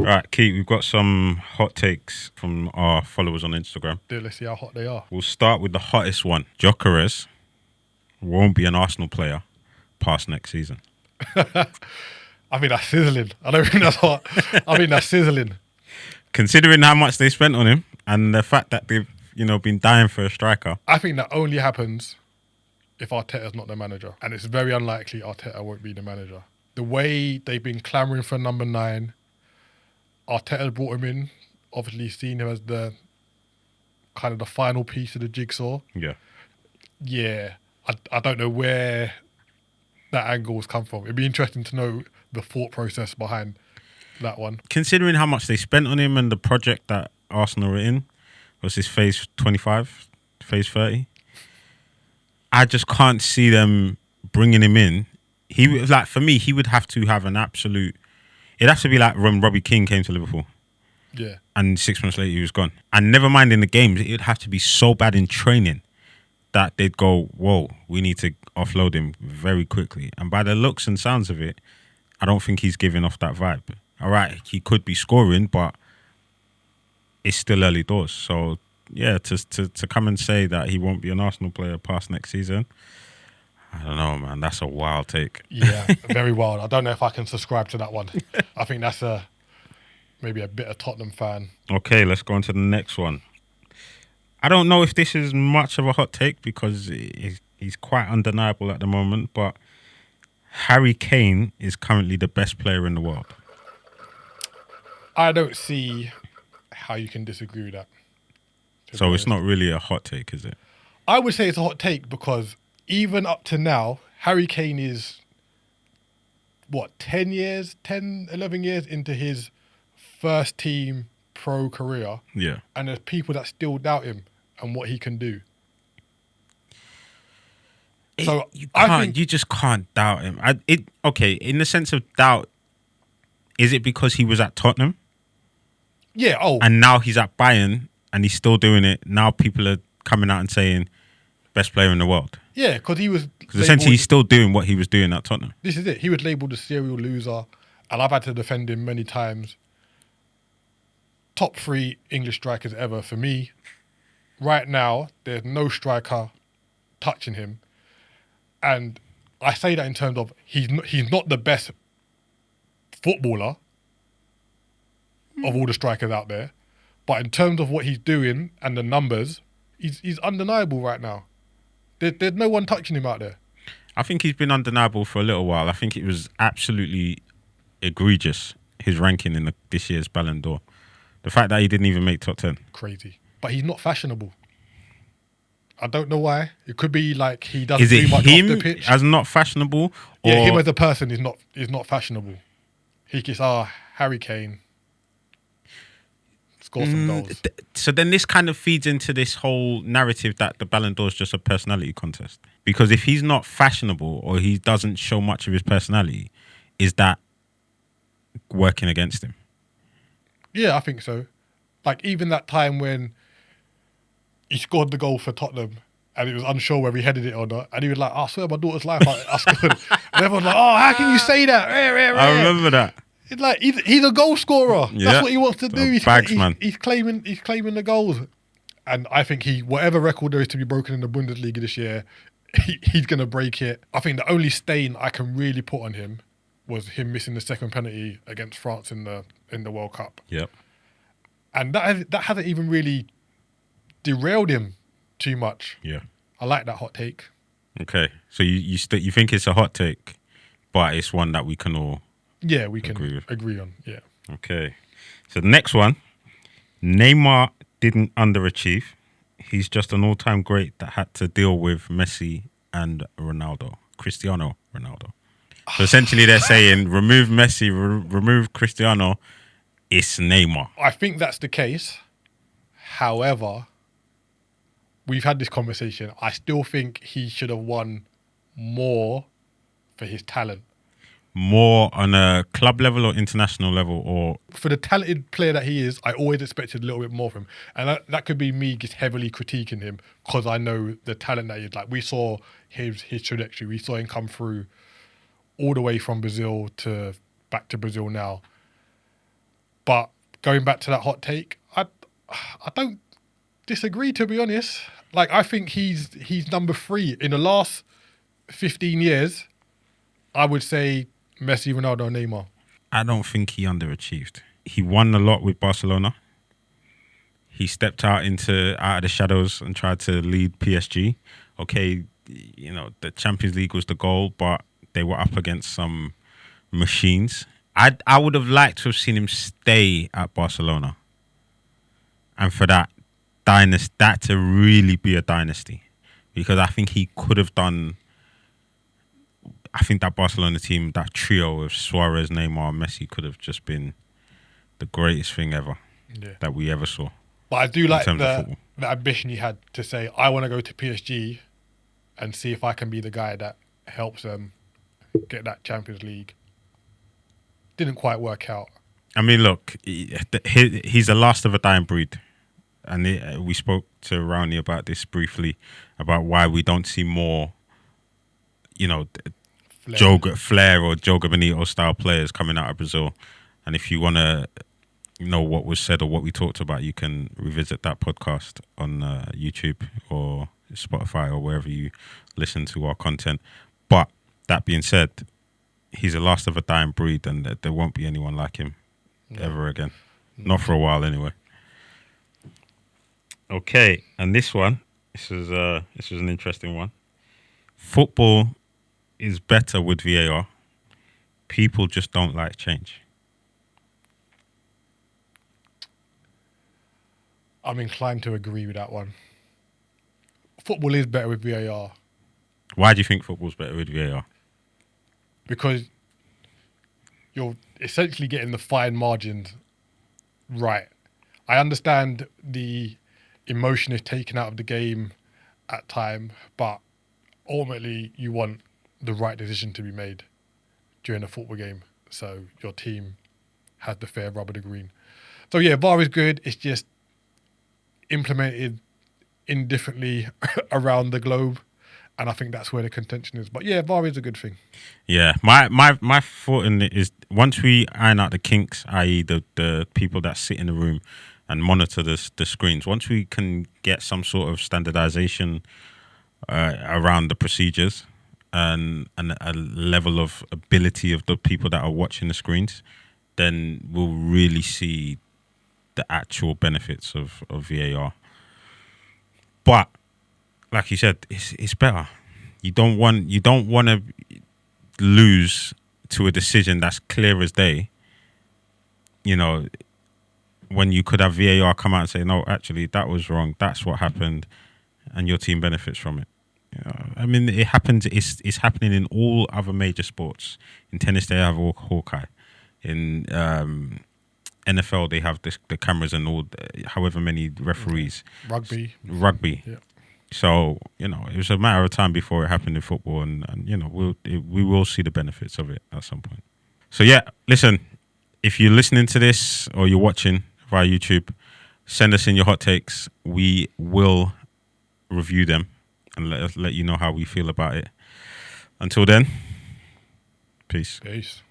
Right, Keith, we've got some hot takes from our followers on Instagram. Let's see how hot they are. We'll start with the hottest one. Gyökeres won't be an Arsenal player past next season. I mean, that's sizzling. I don't think that's hot. I mean, that's sizzling. Considering how much they spent on him and the fact that they've, been dying for a striker. I think that only happens if Arteta's not the manager. And it's very unlikely Arteta won't be the manager. The way they've been clamouring for number 9, Arteta brought him in, obviously seen him as the kind of the final piece of the jigsaw. Yeah. Yeah, I don't know where that angle's come from. It'd be interesting to know the thought process behind that one. Considering how much they spent on him and the project that Arsenal were in, was this phase 25, phase 30? I just can't see them bringing him in. For me, he would have to have an absolute... It'd have to be like when Robbie Keane came to Liverpool. Yeah. And 6 months later, he was gone. And never mind in the games, it'd have to be so bad in training that they'd go, whoa, we need to offload him very quickly. And by the looks and sounds of it, I don't think he's giving off that vibe. All right, he could be scoring, but it's still early doors. So, yeah, to come and say that he won't be an Arsenal player past next season, I don't know, man. That's a wild take. Yeah, very wild. I don't know if I can subscribe to that one. I think that's maybe a bit of Tottenham fan. Okay, let's go on to the next one. I don't know if this is much of a hot take because he's quite undeniable at the moment, but Harry Kane is currently the best player in the world. I don't see how you can disagree with that. So it's not really a hot take, is it? I would say it's a hot take because even up to now, Harry Kane is, 11 years into his first team pro career. Yeah. And there's people that still doubt him and what he can do. You just can't doubt him. In the sense of doubt, is it because he was at Tottenham? Yeah. And now he's at Bayern and he's still doing it. Now people are coming out and saying best player in the world. Yeah, because he was... Because essentially he's still doing what he was doing at Tottenham. This is it. He was labelled a serial loser, and I've had to defend him many times. Top 3 English strikers ever for me. Right now, there's no striker touching him. And I say that in terms of he's not the best footballer of all the strikers out there. But in terms of what he's doing and the numbers, he's undeniable right now. There's no one touching him out there. I think he's been undeniable for a little while. I think it was absolutely egregious, his ranking in this year's Ballon d'Or. The fact that he didn't even make top 10. Crazy. But he's not fashionable. I don't know why. It could be like he doesn't do much off the pitch. Is it him as not fashionable? Yeah, him as a person is not fashionable. He gets, Harry Kane. Score some goals. So then this kind of feeds into this whole narrative that the Ballon d'Or is just a personality contest. Because if he's not fashionable or he doesn't show much of his personality, is that working against him? Yeah, I think so. Like even that time when he scored the goal for Tottenham and he was unsure whether he headed it or not, and he was like, I swear my daughter's life, I scored. And everyone's like, how can you say that? I remember that. It's like he's a goal scorer. Yeah. That's what he wants to do. He's claiming the goals. And I think whatever record there is to be broken in the Bundesliga this year, he's going to break it. I think the only stain I can really put on him was him missing the second penalty against France in the World Cup. Yep. And that hasn't even really derailed him too much. Yeah. I like that hot take. Okay. So you think it's a hot take, but it's one that we can all we can agree on. Yeah. Okay. So the next one, Neymar didn't underachieve. He's just an all-time great that had to deal with Messi and Cristiano Ronaldo. So essentially they're saying remove Messi, remove Cristiano, it's Neymar. I think that's the case. However, we've had this conversation. I still think he should have won more for his talent. More on a club level or international level, or for the talented player that he is, I always expected a little bit more from him, and that could be me just heavily critiquing him because I know the talent that he is. Like we saw his trajectory, we saw him come through all the way from Brazil to back to Brazil now. But going back to that hot take, I don't disagree, to be honest. Like, I think he's number 3 in the last 15 years. I would say Messi, Ronaldo, Neymar. I don't think he underachieved. He won a lot with Barcelona. He stepped out of the shadows and tried to lead PSG. Okay, the Champions League was the goal, but they were up against some machines. I would have liked to have seen him stay at Barcelona, and for that to really be a dynasty, because I think he could have done. I think that Barcelona team, that trio of Suarez, Neymar, and Messi, could have just been the greatest thing ever that we ever saw. But I do like the ambition he had to say, I want to go to PSG and see if I can be the guy that helps them get that Champions League. Didn't quite work out. I mean, look, he's the last of a dying breed. And we spoke to Rowney about this briefly, about why we don't see more, Flair or Joga Bonito style players coming out of Brazil. And if you want to know what was said or what we talked about, you can revisit that podcast on YouTube or Spotify or wherever you listen to our content. But that being said, he's the last of a dying breed, and there won't be anyone like him ever again. Not for a while, anyway. Okay, and this was an interesting one. Football is better with VAR. People just don't like change. I'm inclined to agree with that one. Football is better with VAR. Why do you think football's better with VAR? Because you're essentially getting the fine margins right. I understand the emotion is taken out of the game at time, but ultimately you want the right decision to be made during a football game, so your team has the fair rub of the green. So yeah, VAR is good. It's just implemented indifferently around the globe, and I think that's where the contention is. But yeah, VAR is a good thing. Yeah, my thought in it is, once we iron out the kinks, i.e. the people that sit in the room and monitor the screens, once we can get some sort of standardization around the procedures and a level of ability of the people that are watching the screens, then we'll really see the actual benefits of VAR. But like you said, it's better. You don't want to lose to a decision that's clear as day. When you could have VAR come out and say, no, actually that was wrong. That's what happened, and your team benefits from it. I mean, it happens. It's happening in all other major sports. In tennis, they have Hawkeye. In NFL, they have the cameras and all, however many referees. Rugby. Yeah. So it was a matter of time before it happened in football, and we will see the benefits of it at some point. So yeah, listen, if you're listening to this or you're watching via YouTube, send us in your hot takes. We will review them and let you know how we feel about it. Until then, peace. Peace.